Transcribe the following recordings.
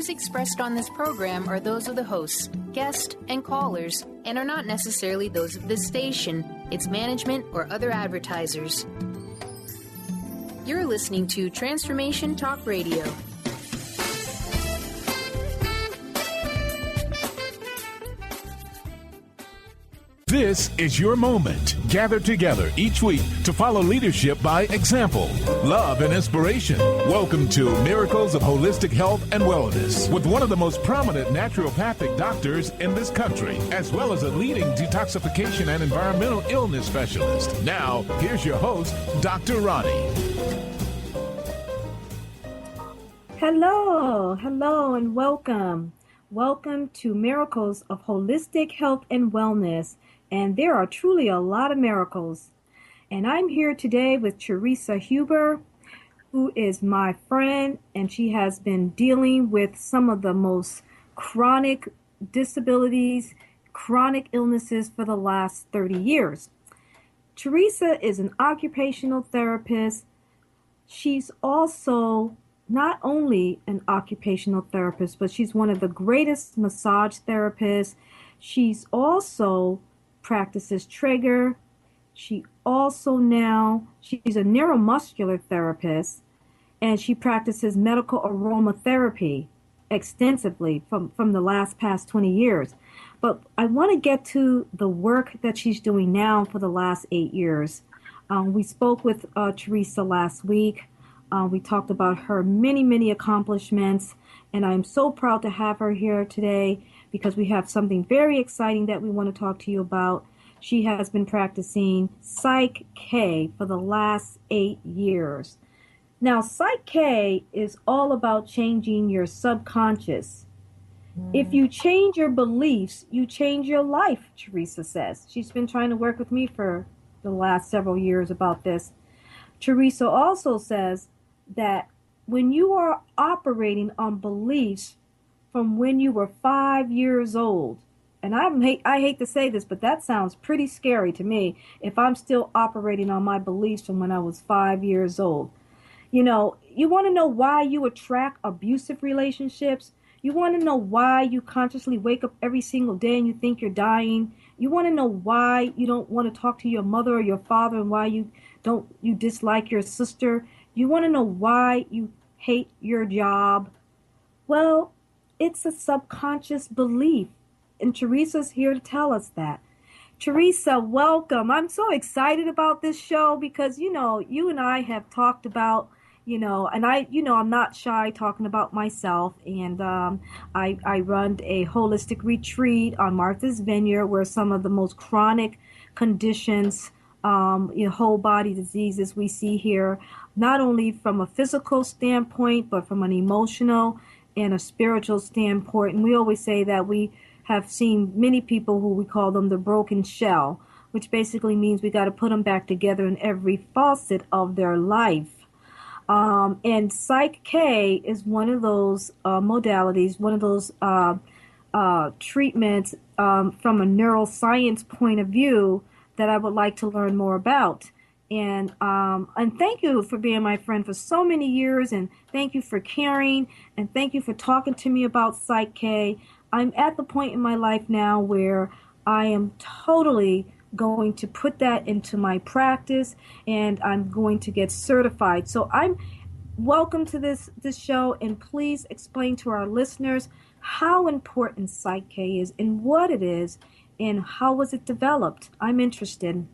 views expressed on this program are those of the hosts, guests, and callers, and are not necessarily those of this station, its management, or other advertisers. You're listening to Transformation Talk Radio. This is your moment. Gather together each week to follow leadership by example, love, and inspiration. Welcome to Miracles of Holistic Health and Wellness with one of the most prominent naturopathic doctors in this country, as well as a leading detoxification and environmental illness specialist. Now, here's your host, Dr. Roni. Hello, and welcome. Welcome to Miracles of Holistic Health and Wellness. And there are truly a lot of miracles. And I'm here today with Theresa Huber, who is my friend, and she has been dealing with some of the most chronic disabilities, chronic illnesses for the last 30 years. Theresa is an occupational therapist. She's also not only an occupational therapist, but she's one of the greatest massage therapists. She's also practices trigger. She's a neuromuscular therapist, and she practices medical aromatherapy extensively from the past 20 years. But I want to get to the work that she's doing now for the last 8 years. We spoke with Theresa last week. We talked about her many accomplishments, and I'm so proud to have her here today because we have something very exciting that we want to talk to you about. She has been practicing Psych K for the last 8 years. Now, Psych K is all about changing your subconscious. If you change your beliefs, you change your life, Theresa says. She's been trying to work with me for the last several years about this. Theresa also says that when you are operating on beliefs from when you were 5 years old, and I hate to say this, but that sounds pretty scary to me if I'm still operating on my beliefs from when I was 5 years old. You know, you want to know why you attract abusive relationships? You want to know why you consciously wake up every single day and you think you're dying? You want to know why you don't want to talk to your mother or your father and why you dislike your sister? You want to know why you hate your job? Well, it's a subconscious belief, and Theresa's here to tell us that. Theresa, welcome. I'm so excited about this show because, you and I have talked about, and I'm not shy talking about myself. And I run a holistic retreat on Martha's Vineyard where some of the most chronic conditions, whole body diseases we see here, not only from a physical standpoint, but from an emotional and a spiritual standpoint. And we always say that we have seen many people who we call them the broken shell, which basically means we got to put them back together in every facet of their life. And Psych K is one of those modalities, one of those treatments from a neuroscience point of view that I would like to learn more about. And thank you for being my friend for so many years, and thank you for caring, and thank you for talking to me about Psych K. I'm at the point in my life now where I am totally going to put that into my practice, and I'm going to get certified. So I'm welcome to this show, and please explain to our listeners how important Psych K is and what it is and how was it developed. I'm interested.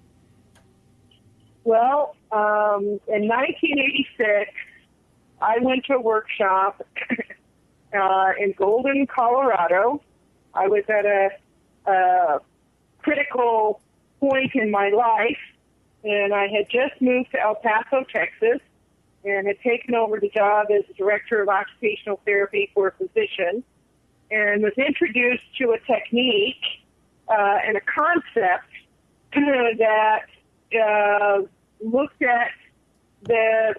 Well, in 1986, I went to a workshop in Golden, Colorado. I was at a critical point in my life, and I had just moved to El Paso, Texas, and had taken over the job as director of occupational therapy for a physician, and was introduced to a technique and a concept that looked at the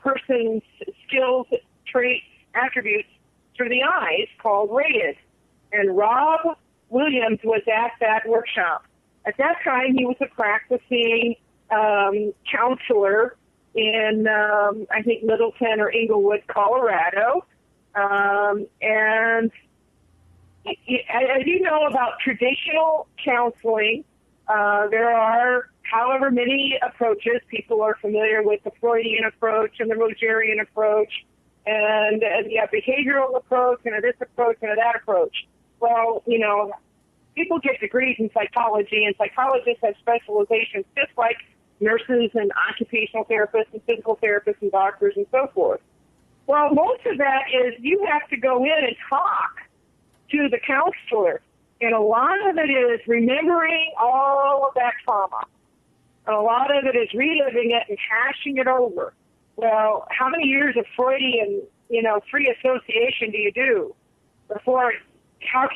person's skills, traits, attributes through the eyes, called RATED. And Rob Williams was at that workshop. At that time, he was a practicing counselor in, I think, Littleton or Inglewood, Colorado. And as you know about traditional counseling, there are however many approaches. People are familiar with the Freudian approach and the Rogerian approach, and the behavioral approach, and this approach and that approach. Well, people get degrees in psychology, and psychologists have specializations just like nurses and occupational therapists and physical therapists and doctors and so forth. Well, most of that is you have to go in and talk to the counselor, and a lot of it is remembering all of that trauma. And a lot of it is reliving it and hashing it over. Well, how many years of Freudian, free association do you do before,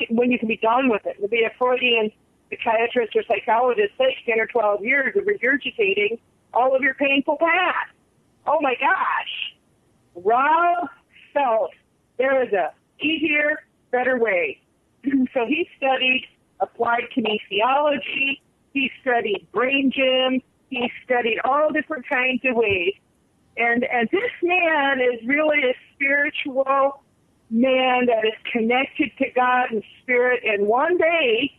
when you can be done with it? To be a Freudian psychiatrist or psychologist takes 10 or 12 years of regurgitating all of your painful past. Oh my gosh. Rob felt there is a easier, better way. So he studied applied kinesiology. He studied brain gym. He studied all different kinds of ways. And this man is really a spiritual man that is connected to God and spirit. And one day,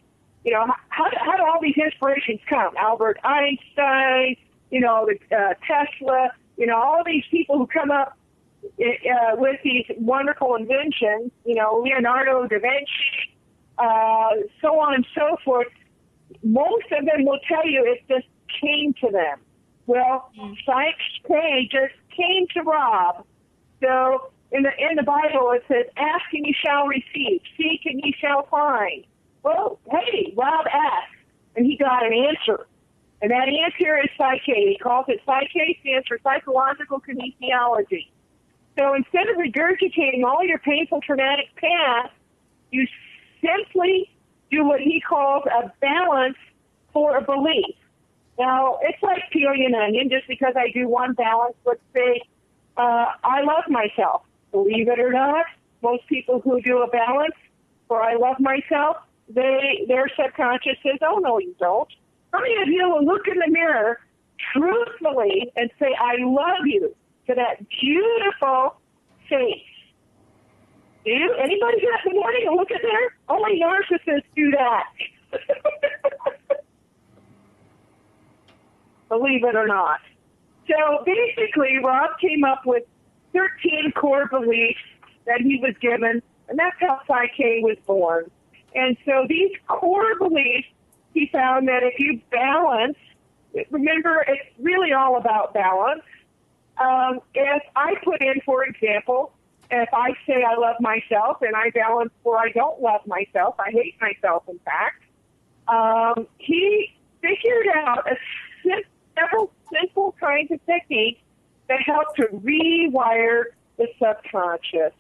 how do all these inspirations come? Albert Einstein, Tesla, all these people who come up with these wonderful inventions, Leonardo da Vinci, so on and so forth. Most of them will tell you it just came to them. Well, Psych-K just came to Rob. So in the Bible it says, ask and you shall receive, seek and you shall find. Well, hey, Rob asked, and he got an answer. And that answer is Psych-K. He calls it Psych-K, stands for psychological kinesiology. So instead of regurgitating all your painful traumatic past, you simply do what he calls a balance for a belief. Now, it's like peeling an onion. Just because I do one balance, let's say I love myself. Believe it or not, most people who do a balance for I love myself, their subconscious says, oh, no, you don't. How many of you will look in the mirror truthfully and say, I love you, to that beautiful face? Do you? Anybody get up in the morning and look at there? Only narcissists do that. Believe it or not. So basically, Rob came up with 13 core beliefs that he was given, and that's how Psych-K was born. And so these core beliefs, he found that if you balance, remember, it's really all about balance. If I put in, for example, if I say I love myself and I balance for I don't love myself, I hate myself, in fact, he figured out several simple kinds of techniques that help to rewire the subconscious.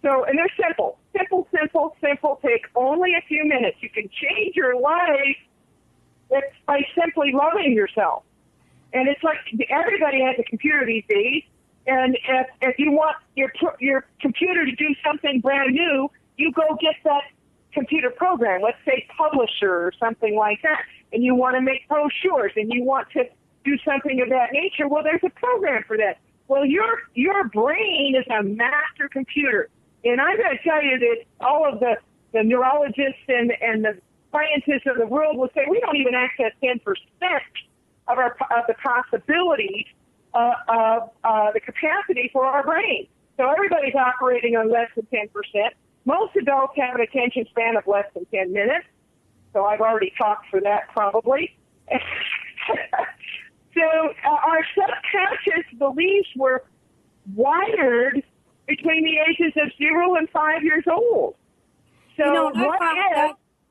So, and they're simple, take only a few minutes. You can change your life by simply loving yourself. And it's like everybody has a computer these days, and if you want your computer to do something brand new, you go get that computer program, let's say Publisher or something like that, and you want to make brochures and you want to do something of that nature. Well, there's a program for that. Well, your brain is a master computer. And I'm going to tell you that all of the neurologists and the scientists of the world will say we don't even access 10% of the possibilities of the capacity for our brain. So everybody's operating on less than 10%. Most adults have an attention span of less than 10 minutes. So I've already talked for that probably. So our subconscious beliefs were wired between the ages of 0 and 5 years old. So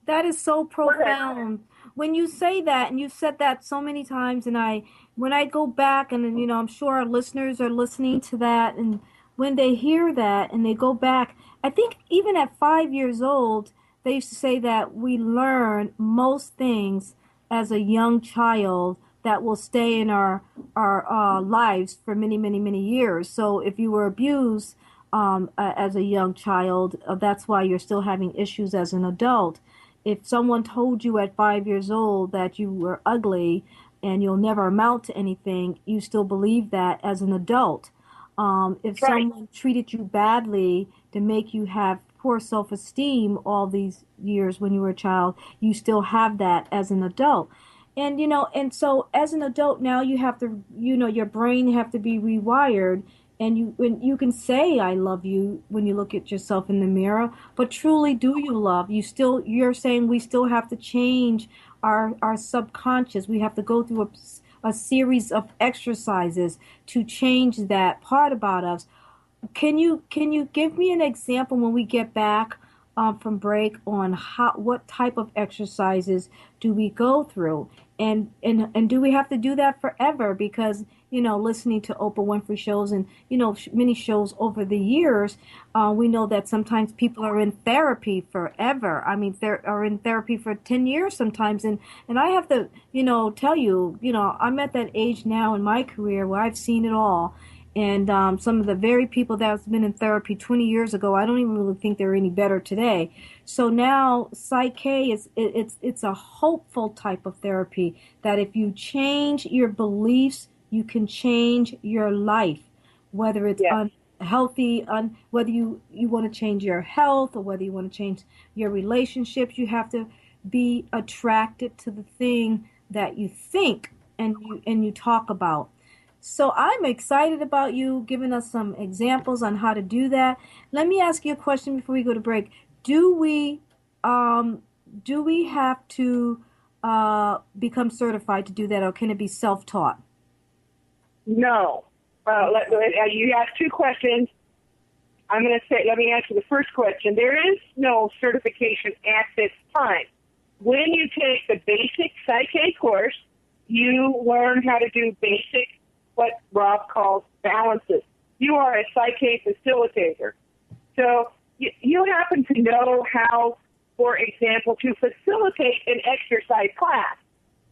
that is so profound. When you say that, and you've said that so many times, and when I go back, and I'm sure our listeners are listening to that, and when they hear that and they go back, I think even at 5 years old, they used to say that we learn most things as a young child that will stay in our lives for many, many, many years. So if you were abused as a young child, that's why you're still having issues as an adult. If someone told you at 5 years old that you were ugly and you'll never amount to anything, you still believe that as an adult. If someone treated you badly to make you have poor self-esteem all these years when you were a child, you still have that as an adult. And, and so as an adult now you have to, your brain have to be rewired. And you can say, I love you when you look at yourself in the mirror, but truly do you love? You're saying we still have to change our subconscious. We have to go through a series of exercises to change that part about us. Can you give me an example when we get back from break on what type of exercises do we go through? And do we have to do that forever? Because, listening to Oprah Winfrey shows and, many shows over the years, we know that sometimes people are in therapy forever. I mean, they are in therapy for 10 years sometimes. And I have to, tell you, I'm at that age now in my career where I've seen it all. And some of the very people that's been in therapy 20 years ago, I don't even really think they're any better today. So now Psych-K it's a hopeful type of therapy that if you change your beliefs, you can change your life, whether it's unhealthy, whether you want to change your health or whether you want to change your relationships. You have to be attracted to the thing that you think and you talk about. So I'm excited about you giving us some examples on how to do that. Let me ask you a question before we go to break. Do we have to become certified to do that, or can it be self-taught? No. You asked two questions. I'm going to say, let me answer the first question. There is no certification at this time. When you take the basic Psych-K course, you learn how to do basic, what Rob calls balances. You are a Psych-K facilitator. So you happen to know how, for example, to facilitate an exercise class,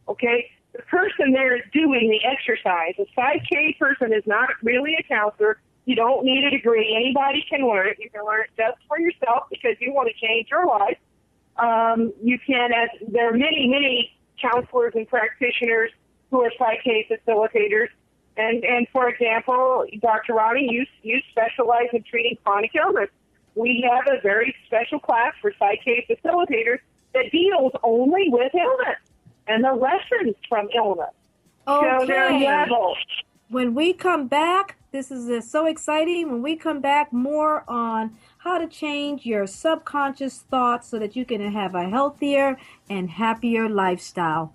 okay? The person there is doing the exercise. A Psych-K person is not really a counselor. You don't need a degree. Anybody can learn it. You can learn it just for yourself because you want to change your life. You can, there are many, many counselors and practitioners who are Psych-K facilitators. And for example, Dr. Roni, you specialize in treating chronic illness. We have a very special class for Psych-K facilitators that deals only with illness and the lessons from illness. Okay. So there are levels. When we come back, this is so exciting. When we come back, more on how to change your subconscious thoughts so that you can have a healthier and happier lifestyle.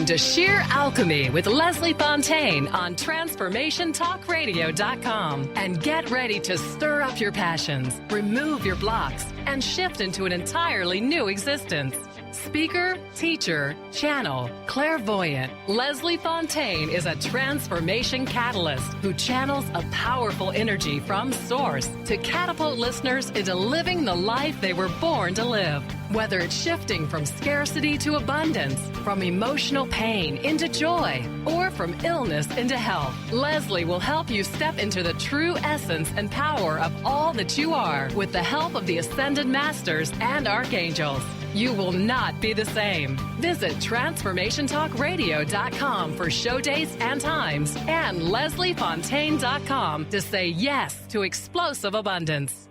To Sheer Alchemy with Leslie Fontaine on TransformationTalkRadio.com. And get ready to stir up your passions, remove your blocks, and shift into an entirely new existence. Speaker, teacher, channel, clairvoyant, Leslie Fontaine is a transformation catalyst who channels a powerful energy from source to catapult listeners into living the life they were born to live. Whether it's shifting from scarcity to abundance, from emotional pain into joy, or from illness into health, Leslie will help you step into the true essence and power of all that you are with the help of the Ascended Masters and Archangels. You will not be the same. Visit TransformationTalkRadio.com for show dates and times and LeslieFontaine.com to say yes to explosive abundance.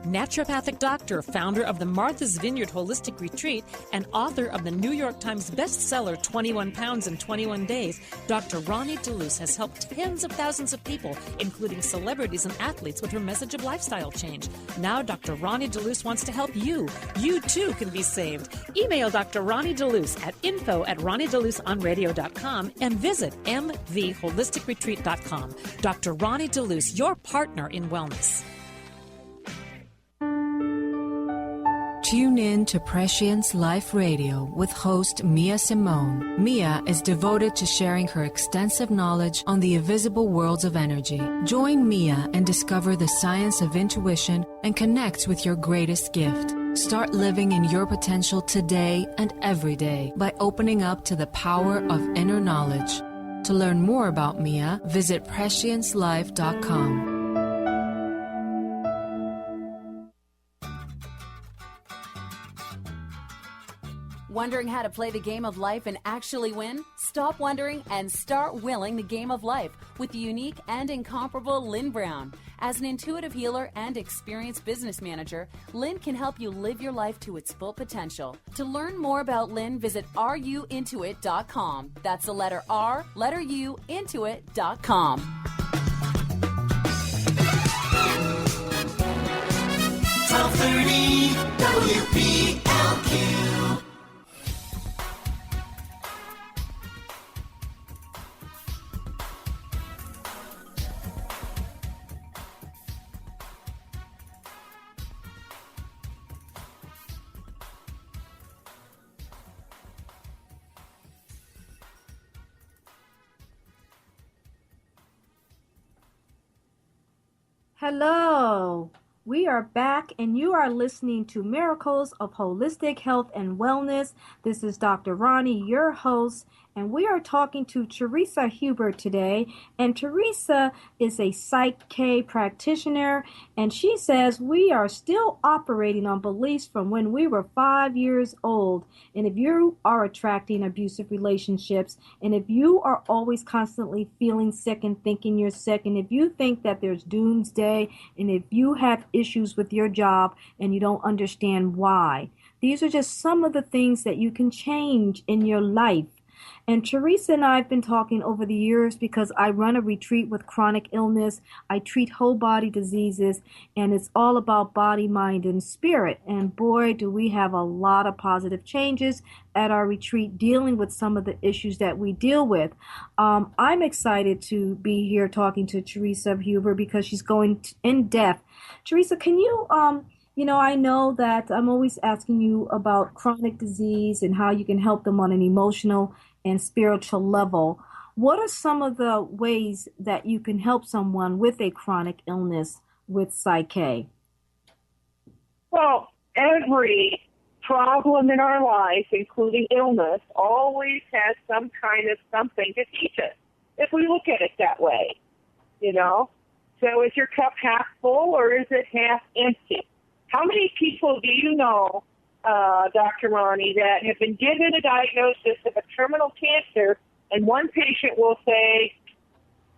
Naturopathic doctor, founder of the Martha's Vineyard Holistic Retreat, and author of the New York Times bestseller 21 Pounds in 21 Days, Dr. Roni DeLuz has helped tens of thousands of people, including celebrities and athletes, with her message of lifestyle change. Now Dr. Roni DeLuz wants to help you. You too can be saved. Email Dr. Roni DeLuz at info@RoniDeLuzOnRadio.com and visit mvholisticretreat.com. Dr. Roni DeLuz, your partner in wellness. Tune in to Prescience Life Radio with host Mia Simone. Mia is devoted to sharing her extensive knowledge on the invisible worlds of energy. Join Mia and discover the science of intuition and connect with your greatest gift. Start living in your potential today and every day by opening up to the power of inner knowledge. To learn more about Mia, visit presciencelife.com. Wondering how to play the game of life and actually win? Stop wondering and start willing the game of life with the unique and incomparable Lynn Brown. As an intuitive healer and experienced business manager, Lynn can help you live your life to its full potential. To learn more about Lynn, visit ruintuit.com. That's the letter R, letter U, intuit.com. Top 30 WPLQ. Hello, we are back and you are listening to Miracles of Holistic Health and Wellness. This is Dr. Roni, your host, and we are talking to Theresa Huber today. And Theresa is a Psych K practitioner, and she says we are still operating on beliefs from when we were 5 years old. And if you are attracting abusive relationships, and if you are always constantly feeling sick and thinking you're sick, and if you think that there's doomsday, and if you have issues with your job and you don't understand why, these are just some of the things that you can change in your life. And Theresa and I have been talking over the years because I run a retreat with chronic illness. I treat whole body diseases, and it's all about body, mind, and spirit. And boy, do we have a lot of positive changes at our retreat dealing with some of the issues that we deal with. I'm excited to be here talking to Theresa Huber because she's going in depth. Theresa, can you... I know that I'm always asking you about chronic disease and how you can help them on an emotional and spiritual level. What are some of the ways that you can help someone with a chronic illness with Psych-K? Well, every problem in our life, including illness, always has some kind of something to teach us, if we look at it that way, So is your cup half full or is it half empty? How many people do you know, Dr. Roni, that have been given a diagnosis of a terminal cancer, and one patient will say,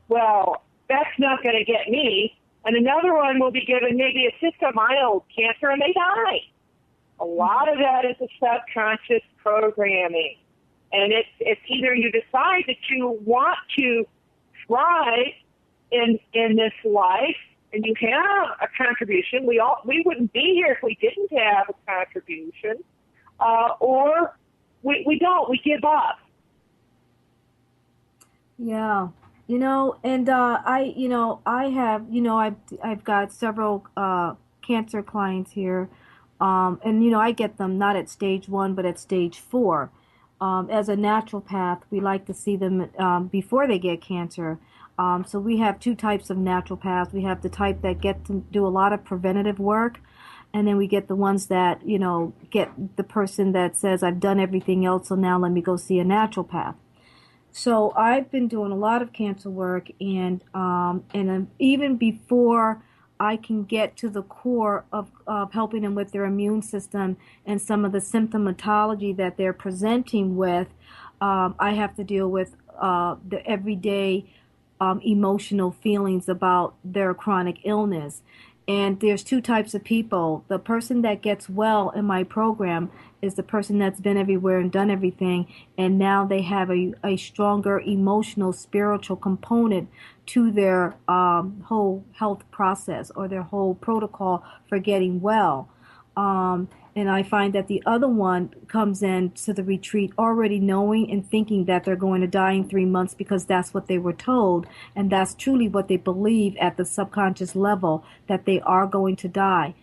well, that's not going to get me, and another one will be given maybe it's just a mild cancer, and they die. A lot of that is a subconscious programming, and it's either you decide that you want to thrive in this life, and you have a contribution. We wouldn't be here if we didn't have a contribution, or we don't. We give up. Yeah, and I've got several cancer clients here, and I get them not at stage 1 but at stage 4. As a naturopath, we like to see them before they get cancer. So we have two types of naturopaths. We have the type that get to do a lot of preventative work, and then we get the ones that, get the person that says, I've done everything else, so now let me go see a naturopath. So I've been doing a lot of cancer work, and even before I can get to the core of helping them with their immune system and some of the symptomatology that they're presenting with, I have to deal with the everyday emotional feelings about their chronic illness. And there's two types of people. The person that gets well in my program is the person that's been everywhere and done everything, and now they have a stronger emotional, spiritual component to their whole health process or their whole protocol for getting well. And I find that the other one comes in to the retreat already knowing and thinking that they're going to die in 3 months because that's what they were told, and that's truly what they believe at the subconscious level, that they are going to die.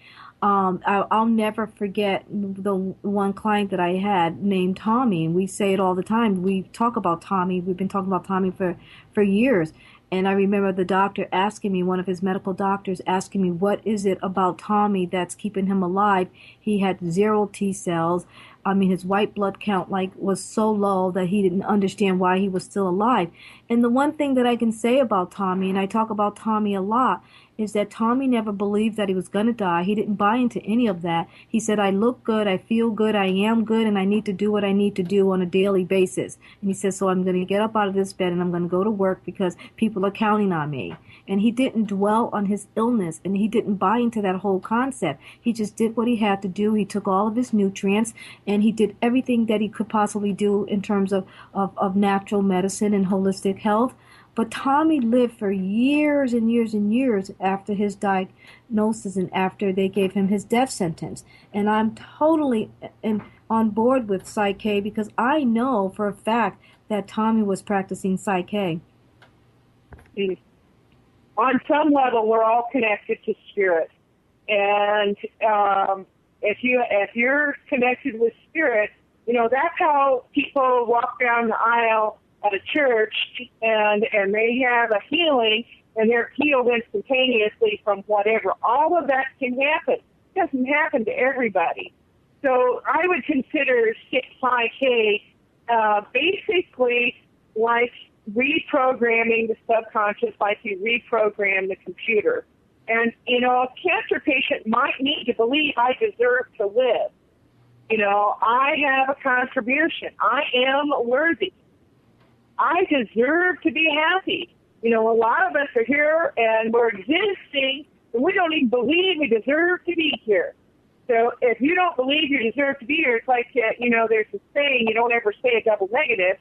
I'll never forget the one client that I had named Tommy, and we say it all the time. We talk about Tommy. We've been talking about Tommy for years. And I remember the doctor asking me, one of his medical doctors asking me, what is it about Tommy that's keeping him alive? He had 0 T cells. I mean, his white blood count was so low that he didn't understand why he was still alive. And the one thing that I can say about Tommy, and I talk about Tommy a lot, is that Tommy never believed that he was going to die. He didn't buy into any of that. He said, I look good, I feel good, I am good, and I need to do what I need to do on a daily basis. And he says, so I'm going to get up out of this bed and I'm going to go to work because people are counting on me. And he didn't dwell on his illness, and he didn't buy into that whole concept. He just did what he had to do. He took all of his nutrients, and he did everything that he could possibly do in terms of natural medicine and holistic health. But Tommy lived for years and years and years after his diagnosis and after they gave him his death sentence. And I'm totally on board with Psych-K because I know for a fact that Tommy was practicing Psych-K. On some level, we're all connected to spirit. And if you're connected with spirit, that's how people walk down the aisle at a church and they have a healing and they're healed instantaneously from whatever. All of that can happen. It doesn't happen to everybody. So I would consider Psych-K basically like reprogramming the subconscious like you reprogram the computer. And, a cancer patient might need to believe I deserve to live. I have a contribution. I am worthy. I deserve to be happy. A lot of us are here and we're existing and we don't even believe we deserve to be here. So if you don't believe you deserve to be here, it's like, there's a saying, you don't ever say a double negative,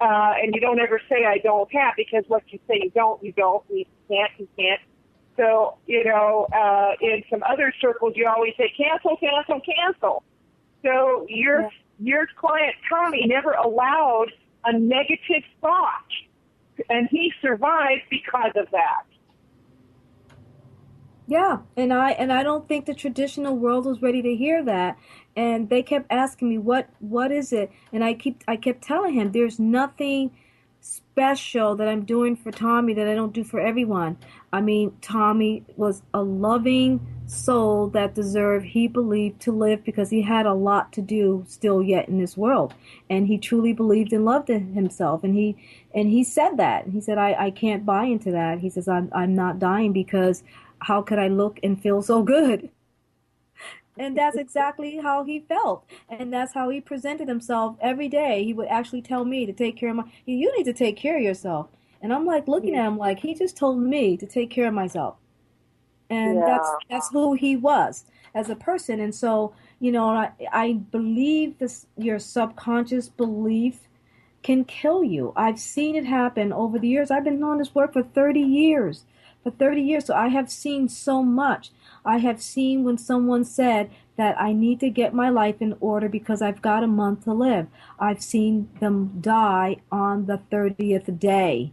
and you don't ever say I don't have, because what you say you don't, you can't. So, in some other circles, you always say cancel. So your client, Tommy, never allowed a negative thought, and he survived because of that. Yeah, and I don't think the traditional world was ready to hear that, and they kept asking me what is it, and I kept telling him there's nothing special that I'm doing for Tommy that I don't do for everyone. I mean, Tommy was a loving soul that he believed to live because he had a lot to do still yet in this world, and he truly believed and loved himself, and he said that. He said, I can't buy into that. He says, I'm not dying because how could I look and feel so good? And that's exactly how he felt. And that's how he presented himself every day. He would actually tell me to take care of you need to take care of yourself. And I'm like looking at him like he just told me to take care of myself. And that's who he was as a person. And so, I believe your subconscious belief can kill you. I've seen it happen over the years. I've been on this work for 30 years. So I have seen so much. I have seen when someone said that I need to get my life in order because I've got a month to live. I've seen them die on the 30th day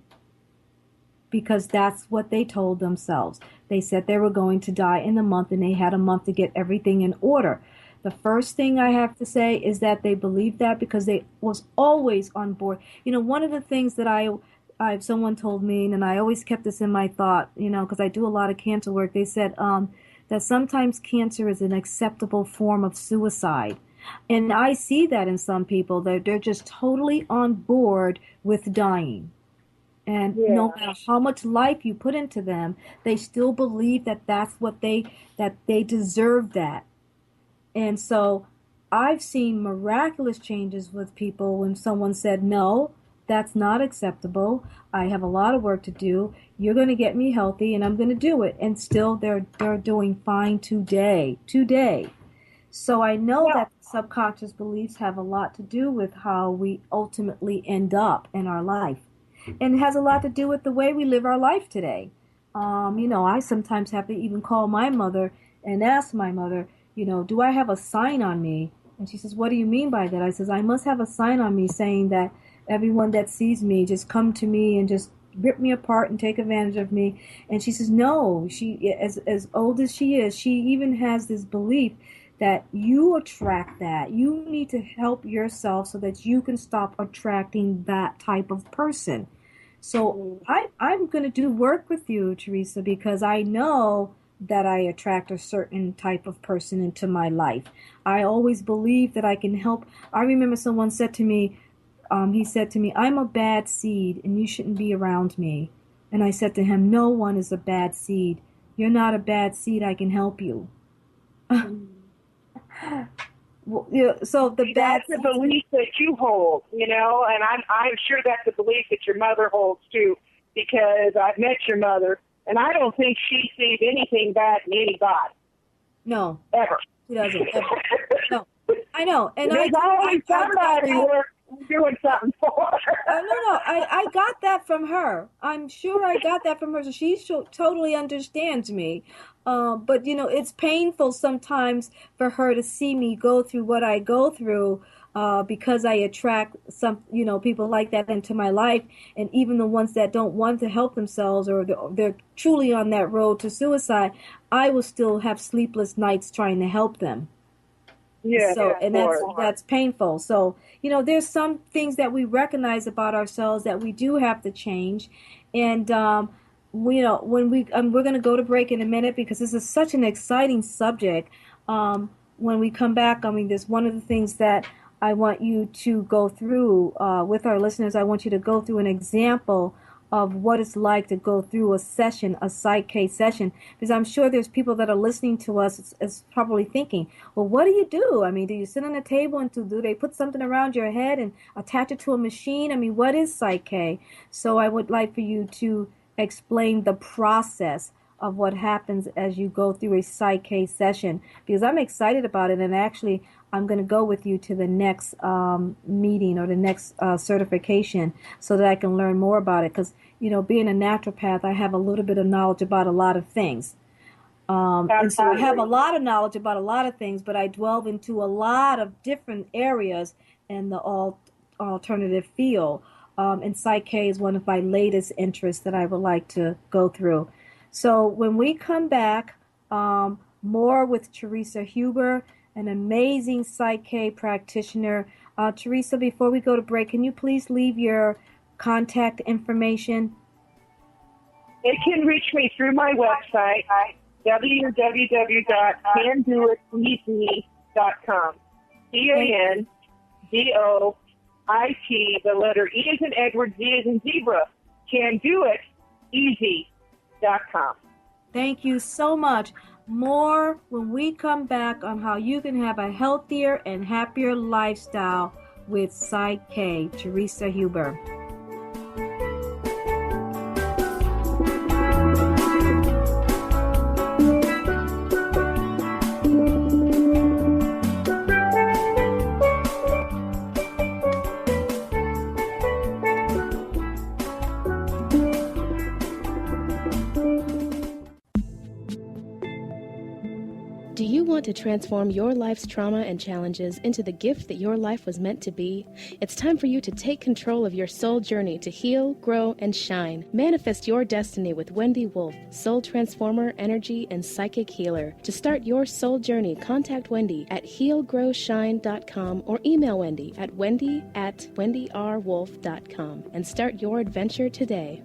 because that's what they told themselves. They said they were going to die in the month and they had a month to get everything in order. The first thing I have to say is that they believed that because they was always on board. One of the things that someone told me, and I always kept this in my thought, because I do a lot of cancer work. They said that sometimes cancer is an acceptable form of suicide. And I see that in some people, that they're just totally on board with dying. And no matter how much life you put into them, they still believe that that's what they deserve that. And so I've seen miraculous changes with people when someone said, no, that's not acceptable. I have a lot of work to do. You're going to get me healthy and I'm going to do it. And still they're doing fine today. So I know that subconscious beliefs have a lot to do with how we ultimately end up in our life. And it has a lot to do with the way we live our life today. I sometimes have to even call my mother and ask my mother, do I have a sign on me? And she says, what do you mean by that? I says, I must have a sign on me saying that everyone that sees me just come to me and just rip me apart and take advantage of me. And she says, no, she, as old as she is, she even has this belief that you attract that. You need to help yourself so that you can stop attracting that type of person. So I'm going to do work with you, Theresa, because I know that I attract a certain type of person into my life. I always believe that I can help. I remember someone said to me, he said to me, I'm a bad seed and you shouldn't be around me. And I said to him, no one is a bad seed. You're not a bad seed. I can help you. Well, so that's the belief that you hold, and I'm sure that's a belief that your mother holds too, because I've met your mother, and I don't think she sees anything bad in anybody. No, ever. She doesn't. Ever. No, I know, and there's always somebody doing something for her. No, I got that from her. I'm sure I got that from her. So she totally understands me. But, it's painful sometimes for her to see me go through what I go through because I attract some, people like that into my life. And even the ones that don't want to help themselves or they're truly on that road to suicide, I will still have sleepless nights trying to help them. Yeah, so, and that's painful. So, there's some things that we recognize about ourselves that we do have to change. And, when we're going to go to break in a minute because this is such an exciting subject. When we come back, there's one of the things that I want you to go through with our listeners. I want you to go through an example of what it's like to go through a session, a Psych-K session, because I'm sure there's people that are listening to us is probably thinking, well, what do you do? Do you sit on a table and do they put something around your head and attach it to a machine? What is Psych-K? So I would like for you to explain the process of what happens as you go through a Psych-K session, because I'm excited about it, and actually I'm going to go with you to the next meeting or the next certification so that I can learn more about it, because being a naturopath, I have a little bit of knowledge about a lot of things. And so I have a lot of knowledge about a lot of things, but I delve into a lot of different areas in the alternative field. And Psych-K is one of my latest interests that I would like to go through. So when we come back, more with Theresa Huber, an amazing Psych-K practitioner. Theresa, before we go to break, can you please leave your contact information? It can reach me through my website, www.candoit.com. CANDOIT, the letter E as in Edward, Z as in zebra. CanDoitEasy.com. Thank you so much. More when we come back on how you can have a healthier and happier lifestyle with Psych-K. Theresa Huber. Do you want to transform your life's trauma and challenges into the gift that your life was meant to be? It's time for you to take control of your soul journey to heal, grow, and shine. Manifest your destiny with Wendy Wolf, soul transformer, energy, and psychic healer. To start your soul journey, contact Wendy at healgrowshine.com or email Wendy at wendy@wendyrwolf.com and start your adventure today.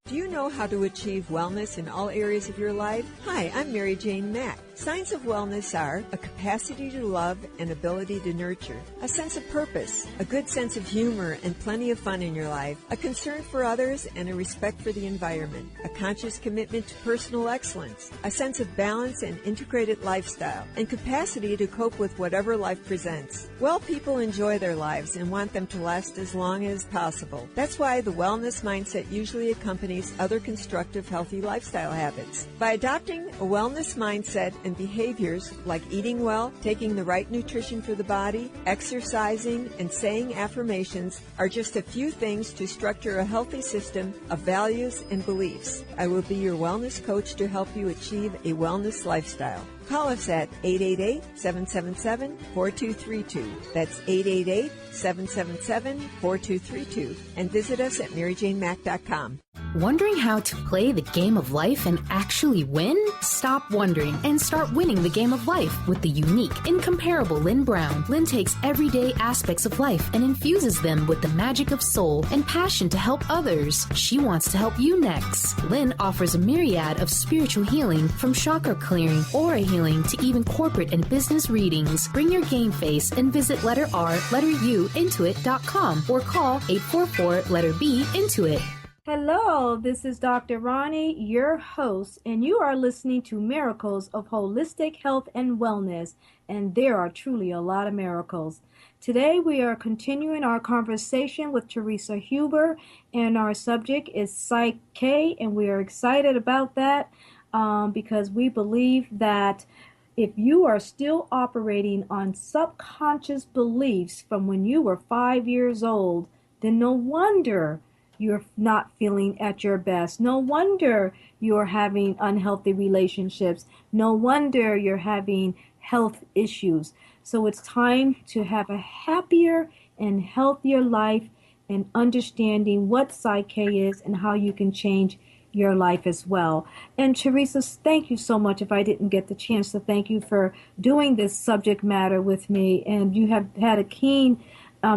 Do you know how to achieve wellness in all areas of your life? Hi, I'm Mary Jane Mack. Signs of wellness are a capacity to love and ability to nurture, a sense of purpose, a good sense of humor and plenty of fun in your life, a concern for others and a respect for the environment, a conscious commitment to personal excellence, a sense of balance and integrated lifestyle, and capacity to cope with whatever life presents. Well people enjoy their lives and want them to last as long as possible. That's why the wellness mindset usually accompanies other constructive, healthy lifestyle habits. By adopting a wellness mindset and behaviors like eating well, taking the right nutrition for the body, exercising, and saying affirmations are just a few things to structure a healthy system of values and beliefs. I will be your wellness coach to help you achieve a wellness lifestyle. Call us at 888-777-4232. That's 888-777-4232. And visit us at MaryJaneMack.com. Wondering how to play the game of life and actually win? Stop wondering and start winning the game of life with the unique, incomparable Lynn Brown. Lynn takes everyday aspects of life and infuses them with the magic of soul and passion to help others. She wants to help you next. Lynn offers a myriad of spiritual healing, from chakra clearing, aura healing, to even corporate and business readings. Bring your game face and visit letter R, letter U, intuit.com or call 844 letter B, Intuit. Hello, this is Dr. Roni, your host, and you are listening to Miracles of Holistic Health and Wellness, and there are truly a lot of miracles. Today we are continuing our conversation with Theresa Huber, and our subject is Psych K, and we are excited about that because we believe that if you are still operating on subconscious beliefs from when you were 5 years old, then no wonder you're not feeling at your best. No wonder you're having unhealthy relationships. No wonder you're having health issues. So it's time to have a happier and healthier life and understanding what Psyche is and how you can change your life as well. And Theresa, thank you so much. If I didn't get the chance to thank you for doing this subject matter with me, and you have had a keen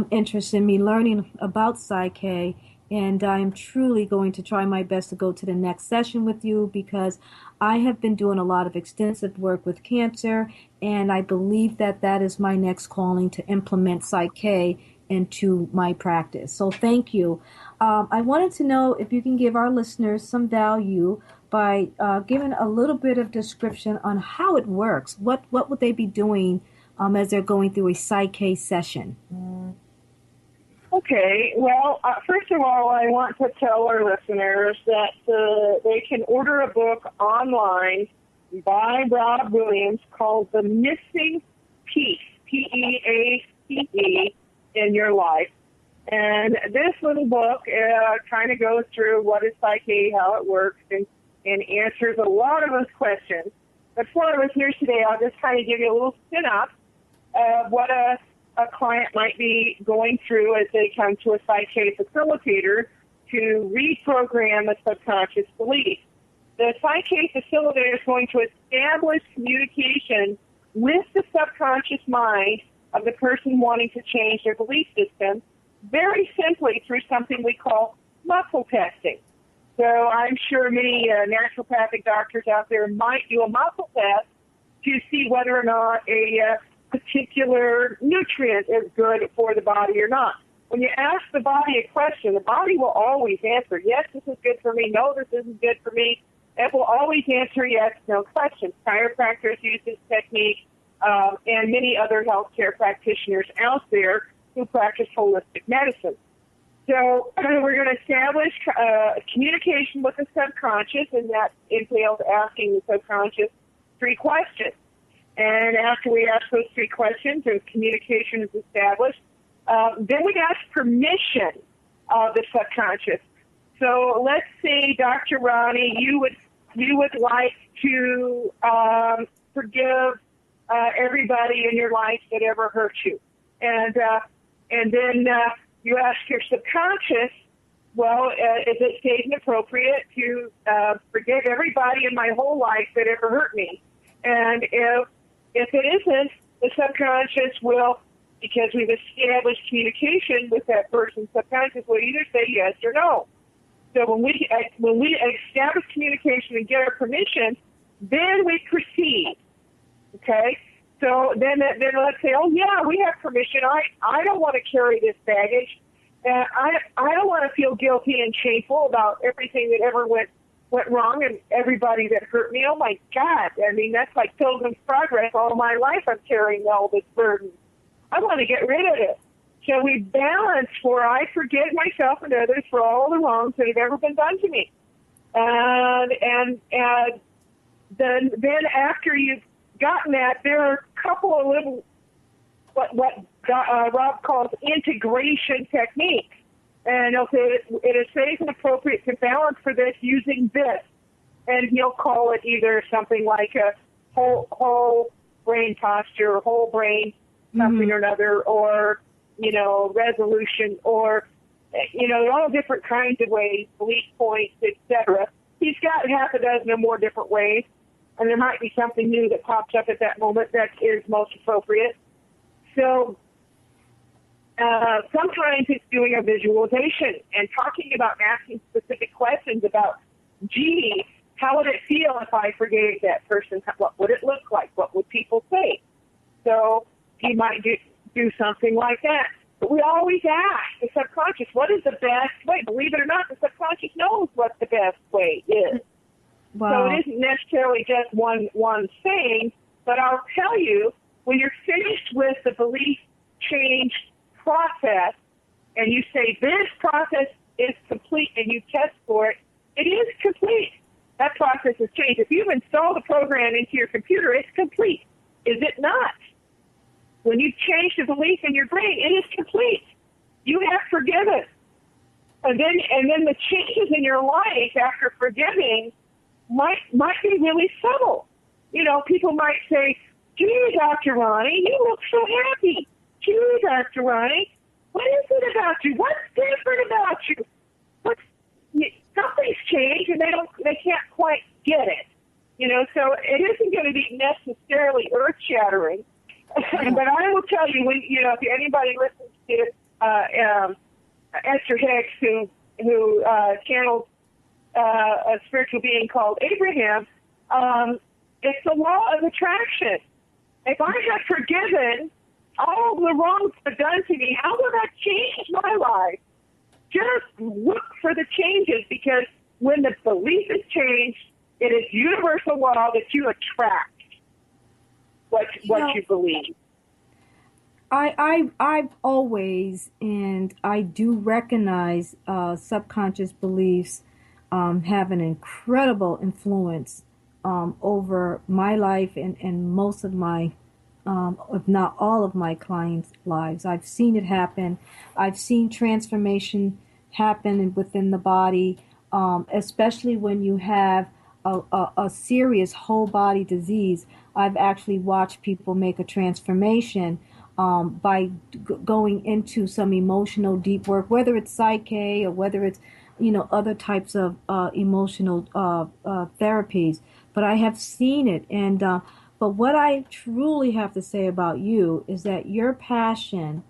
interest in me learning about Psyche. And I am truly going to try my best to go to the next session with you because I have been doing a lot of extensive work with cancer, and I believe that that is my next calling, to implement Psyche into my practice. So thank you. I wanted to know if you can give our listeners some value by giving a little bit of description on how it works. What would they be doing as they're going through a Psyche session? Okay, well, first of all, I want to tell our listeners that they can order a book online by Rob Williams called The Missing Piece, P-E-A-C-E, in Your Life. And this little book kind of goes through what is Psyche, how it works, and answers a lot of those questions. But for our listeners today, I'll just kind of give you a little spin-up of what a client might be going through as they come to a Psyche facilitator to reprogram a subconscious belief. The Psyche facilitator is going to establish communication with the subconscious mind of the person wanting to change their belief system very simply through something we call muscle testing. So I'm sure many naturopathic doctors out there might do a muscle test to see whether or not a particular nutrient is good for the body or not. When you ask the body a question, the body will always answer, yes, this is good for me, no, this isn't good for me. It will always answer yes, no questions. Chiropractors use this technique, and many other healthcare practitioners out there who practice holistic medicine. So we're going to establish communication with the subconscious, and that entails asking the subconscious 3 questions. And after we ask those 3 questions and communication is established, then we ask permission of the subconscious. So let's say, Dr. Roni, you would like to forgive everybody in your life that ever hurt you, and then you ask your subconscious, well, is it safe and appropriate to forgive everybody in my whole life that ever hurt me? And if it isn't, the subconscious will, because we've established communication with that person's subconscious, will either say yes or no. So when we establish communication and get our permission, then we proceed. Okay? So then let's say, oh yeah, we have permission. I don't want to carry this baggage. I don't want to feel guilty and shameful about everything that ever went wrong and everybody that hurt me. Oh my God. I mean, that's like Pilgrim's Progress. All my life I'm carrying all this burden. I want to get rid of it. So we balance for I forgive myself and others for all the wrongs that have ever been done to me. And then after you've gotten that, there are a couple of little, what Rob calls integration techniques. And he'll say it is safe and appropriate to balance for this using this. And he'll call it either something like whole brain posture, whole brain something or another, or, resolution, or, all different kinds of ways, belief points, etc. He's got half a dozen or more different ways, and there might be something new that pops up at that moment that is most appropriate. So sometimes it's doing a visualization and talking about asking specific questions about, gee, how would it feel if I forgave that person? What would it look like? What would people say? So he might do something like that. But we always ask the subconscious, what is the best way? Believe it or not, the subconscious knows what the best way is. Wow. So it isn't necessarily just one thing, but I'll tell you, when you're finished with the belief change process and you say this process is complete and you test for it, it is complete. That process has changed. If you've installed a program into your computer, it's complete. Is it not? When you change the belief in your brain, it is complete. You have forgiven. And then the changes in your life after forgiving might be really subtle. People might say, gee, Dr. Roni, you look so happy. Gee, Dr. Roni, what is it about you? What's different about you? Something's changed, and they can't quite get it. So it isn't going to be necessarily earth-shattering. But I will tell you, if anybody listens to Esther Hicks, who channels a spiritual being called Abraham, it's the law of attraction. If I have forgiven all the wrongs that are done to me, how will that change my life? Just look for the changes, because when the belief is changed, it is universal law that you attract what you believe. I've always, and I do recognize subconscious beliefs have an incredible influence over my life and most of my, if not all of my clients' lives. I've seen it happen. I've seen transformation happen within the body, especially when you have a serious whole body disease. I've actually watched people make a transformation by going into some emotional deep work, whether it's Psyche or whether it's other types of emotional therapies. But I have seen it, and but what I truly have to say about you is that your passion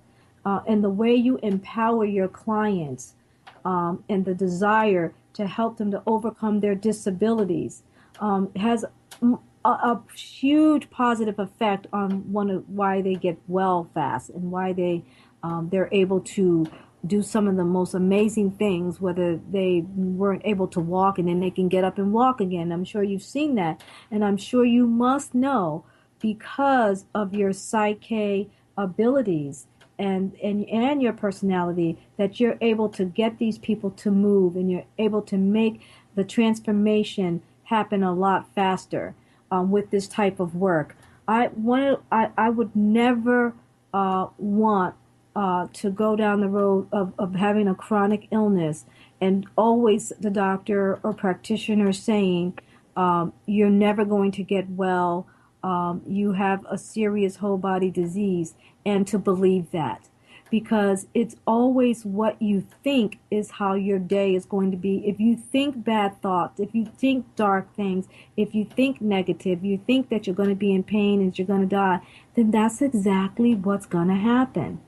and the way you empower your clients and the desire to help them to overcome their disabilities has a huge positive effect on why they get well fast and why they're able to do some of the most amazing things, whether they weren't able to walk and then they can get up and walk again. I'm sure you've seen that, and I'm sure you must know, because of your Psyche abilities and your personality, that you're able to get these people to move, and you're able to make the transformation happen a lot faster with this type of work. I would never want to go down the road of having a chronic illness and always the doctor or practitioner saying you're never going to get well, you have a serious whole body disease, and to believe that. Because it's always what you think is how your day is going to be. If you think bad thoughts, if you think dark things, if you think negative, you think that you're going to be in pain and you're going to die, then that's exactly what's going to happen.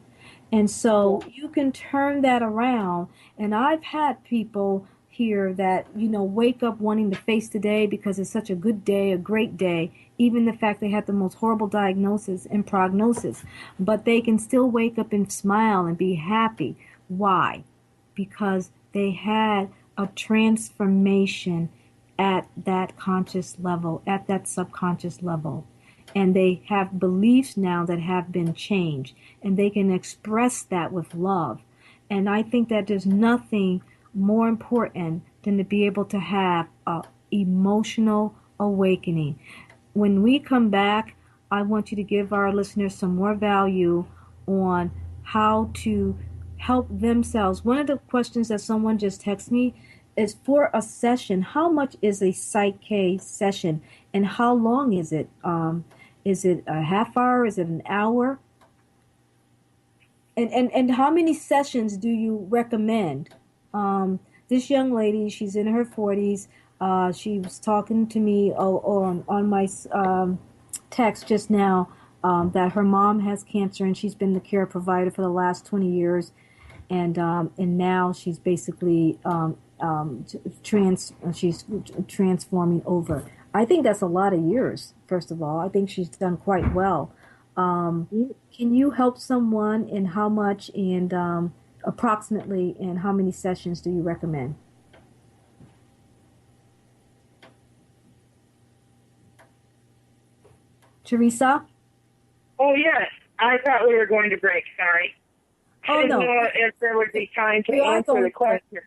And so you can turn that around. And I've had people here that, wake up wanting to face the day because it's such a good day, a great day, even the fact they had the most horrible diagnosis and prognosis. But they can still wake up and smile and be happy. Why? Because they had a transformation at that conscious level, at that subconscious level. And they have beliefs now that have been changed, and they can express that with love. And I think that there's nothing more important than to be able to have an emotional awakening. When we come back, I want you to give our listeners some more value on how to help themselves. One of the questions that someone just texted me is for a session. How much is a Psych-K session, and how long is it? Is it a half hour? Is it an hour? And how many sessions do you recommend? This young lady, she's in her 40s. She was talking to me on my text just now that her mom has cancer, and she's been the care provider for the last 20 years. And now she's basically she's transforming over. I think that's a lot of years. First of all, I think she's done quite well. Can you help someone, and how much, and approximately, and how many sessions do you recommend? Theresa? Oh, yes. I thought we were going to break. Sorry. Oh, I didn't no. know if there would be time to answer the question.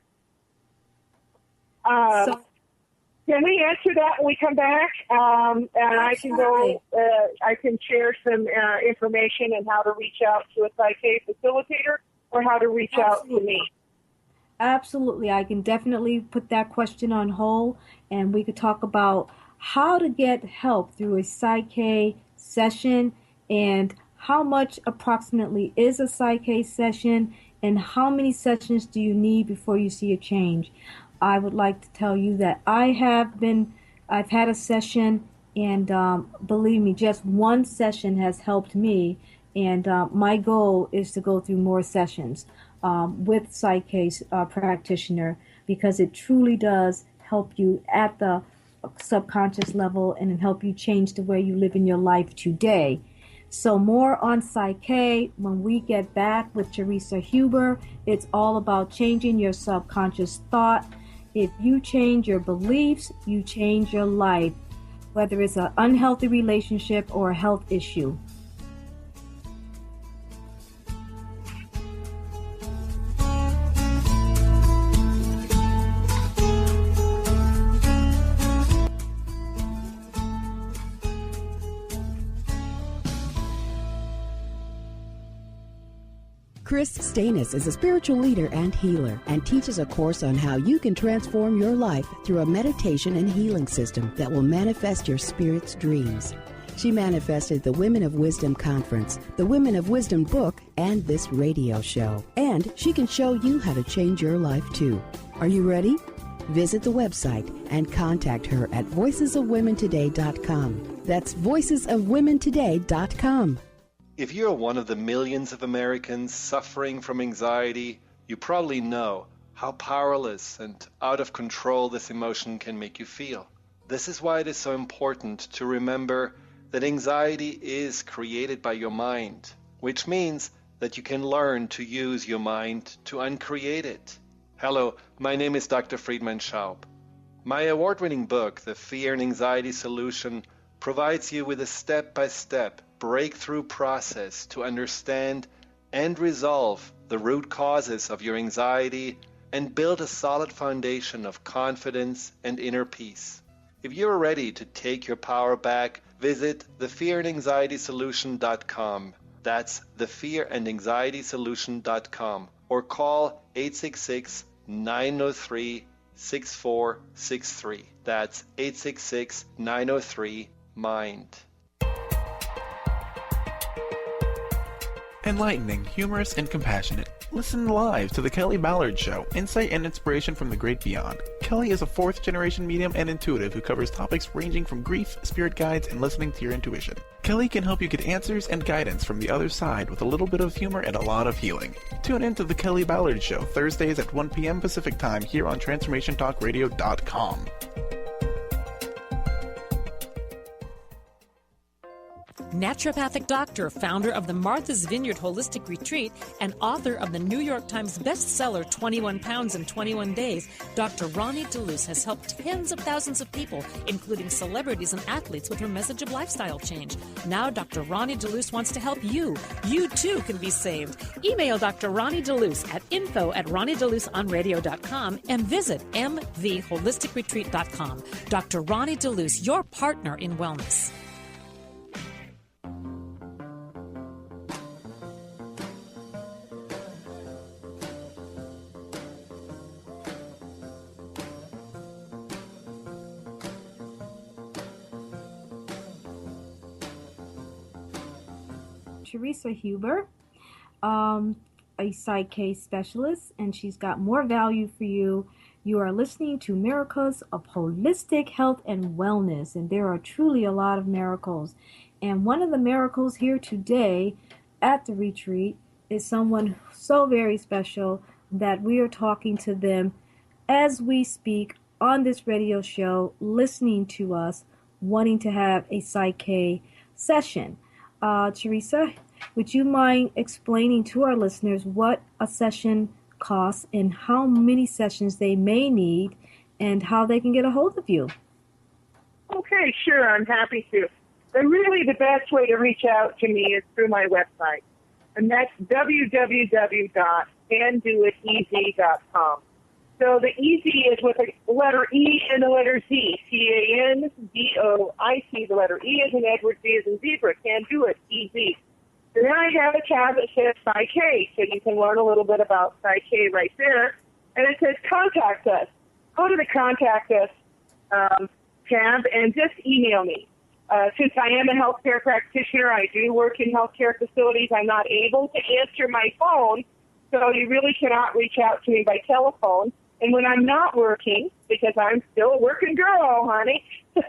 Can we answer that when we come back? And I can go. I can share some information on how to reach out to a Psych-K facilitator, or how to reach out to me. Absolutely. I can definitely put that question on hold, and we could talk about how to get help through a Psych-K session, and how much approximately is a Psych-K session, and how many sessions do you need before you see a change. I would like to tell you that I've had a session, and believe me, just one session has helped me, and my goal is to go through more sessions with Psych-K practitioner, because it truly does help you at the subconscious level, and it help you change the way you live in your life today. So more on Psych-K when we get back with Theresa Huber. It's all about changing your subconscious thought. If you change your beliefs, you change your life, whether it's an unhealthy relationship or a health issue. Chris Stanis is a spiritual leader and healer, and teaches a course on how you can transform your life through a meditation and healing system that will manifest your spirit's dreams. She manifested the Women of Wisdom Conference, the Women of Wisdom book, and this radio show. And she can show you how to change your life too. Are you ready? Visit the website and contact her at voicesofwomentoday.com. That's voicesofwomentoday.com. If you're one of the millions of Americans suffering from anxiety, you probably know how powerless and out of control this emotion can make you feel. This is why it is so important to remember that anxiety is created by your mind, which means that you can learn to use your mind to uncreate it. Hello, my name is Dr. Friedman Schaub. My award-winning book, The Fear and Anxiety Solution, provides you with a step-by-step breakthrough process to understand and resolve the root causes of your anxiety and build a solid foundation of confidence and inner peace. If you're ready to take your power back, visit thefearandanxietysolution.com. That's thefearandanxietysolution.com, or call 866-903-6463. That's 866-903-MIND. Enlightening, humorous, and compassionate. Listen live to The Kelly Ballard Show, insight and inspiration from the great beyond. Kelly is a fourth-generation medium and intuitive who covers topics ranging from grief, spirit guides, and listening to your intuition. Kelly can help you get answers and guidance from the other side with a little bit of humor and a lot of healing. Tune in to The Kelly Ballard Show, Thursdays at 1 p.m. Pacific Time here on TransformationTalkRadio.com. Naturopathic doctor, founder of the Martha's Vineyard Holistic Retreat, and author of the New York Times bestseller 21 Pounds in 21 Days, Dr. Roni DeLuz has helped tens of thousands of people, including celebrities and athletes, with her message of lifestyle change. Now Dr. Roni DeLuz wants to help you. You too can be saved. Email Dr. Roni DeLuz at info@RoniDeLuzOnRadio.com and visit mtheholisticretreat.com. Dr. Roni DeLuz, your partner in wellness. Theresa Huber, a Psych-K specialist, and she's got more value for you. You are listening to Miracles of Holistic Health and Wellness, and there are truly a lot of miracles. And one of the miracles here today at the retreat is someone so very special that we are talking to them as we speak on this radio show, listening to us, wanting to have a Psych-K session. Theresa, would you mind explaining to our listeners what a session costs and how many sessions they may need and how they can get a hold of you? Okay, sure, I'm happy to. But really the best way to reach out to me is through my website, and that's www.candoiteasy.com. So the easy is with the letter E and the letter Z, CANDOIT, the letter E as in Edward, Z as in zebra, can do it, easy. And then I have a tab that says Psych-K, so you can learn a little bit about Psych-K right there. And it says Contact Us. Go to the Contact Us tab and just email me. Since I am a healthcare practitioner, I do work in healthcare facilities. I'm not able to answer my phone, so you really cannot reach out to me by telephone. And when I'm not working, because I'm still a working girl, honey, still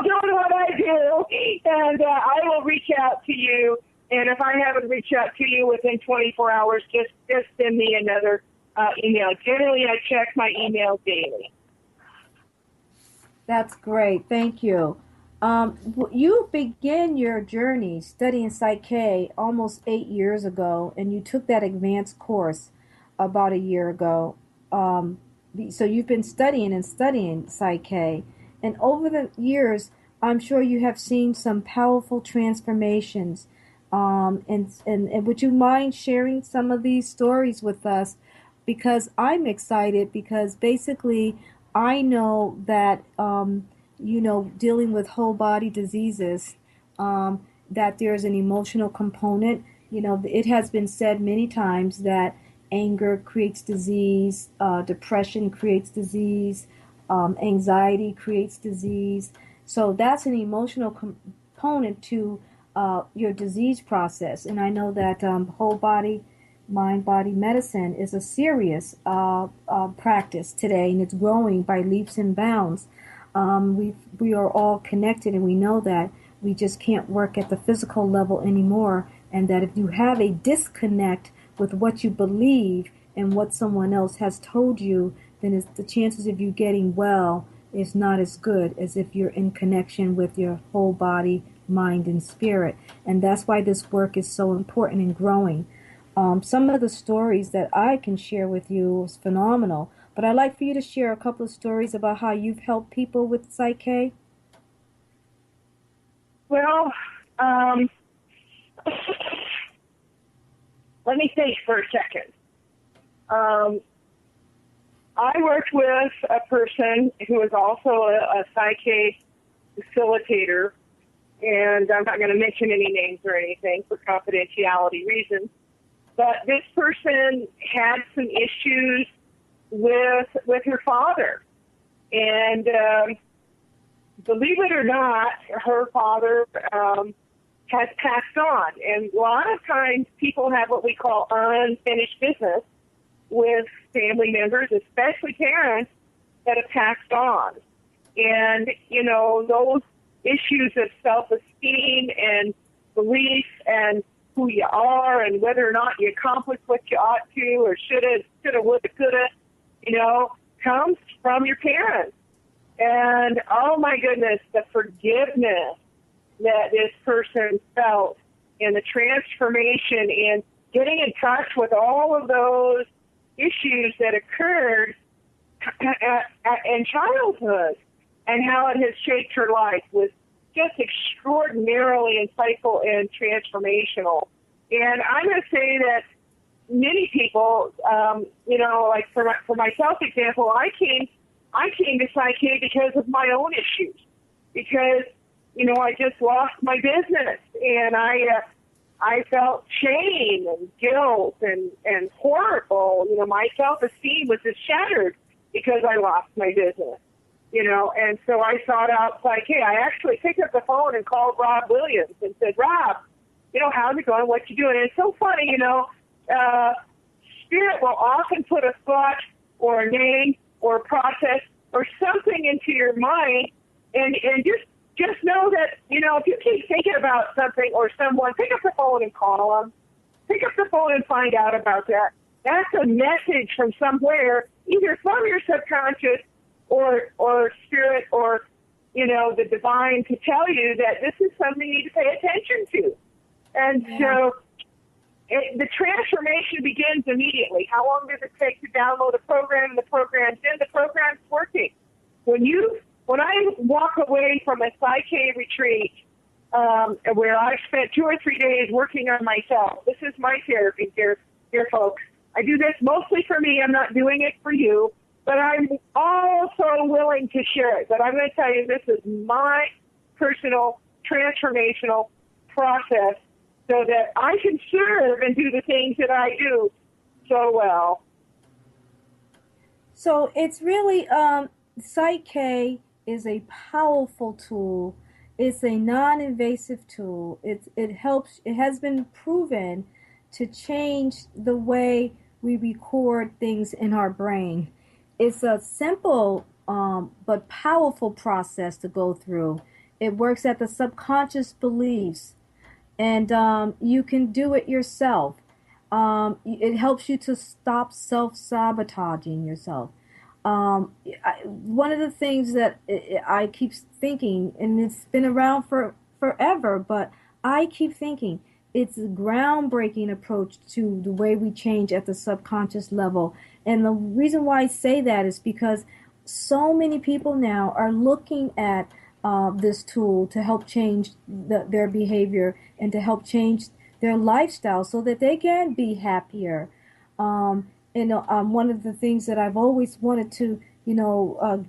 doing what I do, and I will reach out to you. And if I haven't reached out to you within 24 hours, just send me another email. Generally, I check my email daily. That's great. Thank you. You began your journey studying Psych-K almost 8 years ago, and you took that advanced course about a year ago. So you've been studying Psych-K. And over the years, I'm sure you have seen some powerful transformations. And would you mind sharing some of these stories with us? Because I'm excited, because basically I know that, dealing with whole body diseases, that there's an emotional component. It has been said many times that anger creates disease, depression creates disease, anxiety creates disease. So that's an emotional component to your disease process. And I know that whole body, mind-body medicine is a serious practice today, and it's growing by leaps and bounds. We are all connected, and we know that we just can't work at the physical level anymore, and that if you have a disconnect with what you believe and what someone else has told you, then the chances of you getting well is not as good as if you're in connection with your whole body, mind, and spirit. And that's why this work is so important and growing. Some of the stories that I can share with you is phenomenal, but I'd like for you to share a couple of stories about how you've helped people with Psych-K. Well, let me think for a second. I worked with a person who is also a Psych-K facilitator, and I'm not going to mention any names or anything for confidentiality reasons, but this person had some issues with her father. And believe it or not, her father has passed on. And a lot of times people have what we call unfinished business with family members, especially parents, that have passed on. And, those issues of self-esteem and belief and who you are and whether or not you accomplished what you ought to or shoulda, woulda, coulda, comes from your parents. And, oh, my goodness, the forgiveness that this person felt and the transformation and getting in touch with all of those issues that occurred in childhood and how it has shaped her life was just extraordinarily insightful and transformational. And I'm going to say that many people, like for myself, example, I came to Psych-K because of my own issues, because I just lost my business, and I felt shame and guilt and horrible. My self-esteem was just shattered because I lost my business. and so I sought out Psych-K. I actually picked up the phone and called Rob Williams and said, Rob, how's it going? What you doing? And it's so funny, Spirit will often put a thought or a name or a process or something into your mind, and just know that, if you keep thinking about something or someone, pick up the phone and call them. Pick up the phone and find out about that. That's a message from somewhere, either from your subconscious or Spirit or, the divine, to tell you that this is something you need to pay attention to. And so the transformation begins immediately. How long does it take to download a program? And the program's in, the program's working. When I walk away from a Psych-K retreat, where I spent 2 or 3 days working on myself, this is my therapy, dear folks. I do this mostly for me. I'm not doing it for you, but I'm also willing to share it. But I'm going to tell you, this is my personal transformational process so that I can serve and do the things that I do so well. So it's really, Psych-K is a powerful tool. It's a non-invasive tool. It has been proven to change the way we record things in our brain. It's a simple but powerful process to go through. It works at the subconscious beliefs, and you can do it yourself. It helps you to stop self-sabotaging yourself. One of the things that I keep thinking, and it's been around for forever, but I keep thinking it's a groundbreaking approach to the way we change at the subconscious level. And the reason why I say that is because so many people now are looking at this tool to help change their behavior and to help change their lifestyle so that they can be happier. One of the things that I've always wanted to,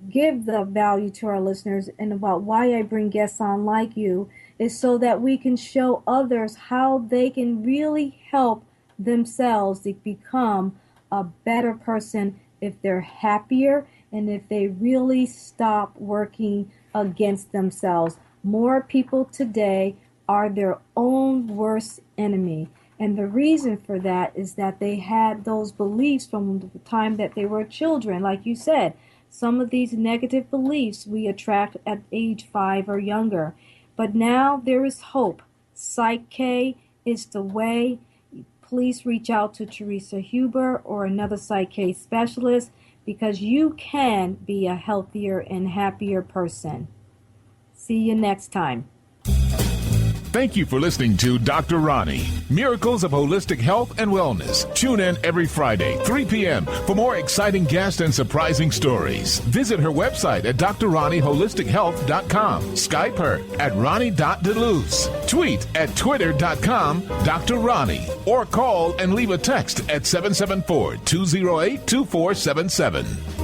give the value to our listeners, and about why I bring guests on like you, is so that we can show others how they can really help themselves to become a better person if they're happier and if they really stop working against themselves. More people today are their own worst enemy. And the reason for that is that they had those beliefs from the time that they were children. Like you said, some of these negative beliefs we attract at age 5 or younger. But now there is hope. Psych-K is the way. Please reach out to Theresa Huber or another Psych-K specialist, because you can be a healthier and happier person. See you next time. Thank you for listening to Dr. Roni, Miracles of Holistic Health and Wellness. Tune in every Friday, 3 p.m. for more exciting guests and surprising stories. Visit her website at drroniholistichealth.com. Skype her at Roni.DeLuz. Tweet at twitter.com Dr. Roni. Or call and leave a text at 774-208-2477.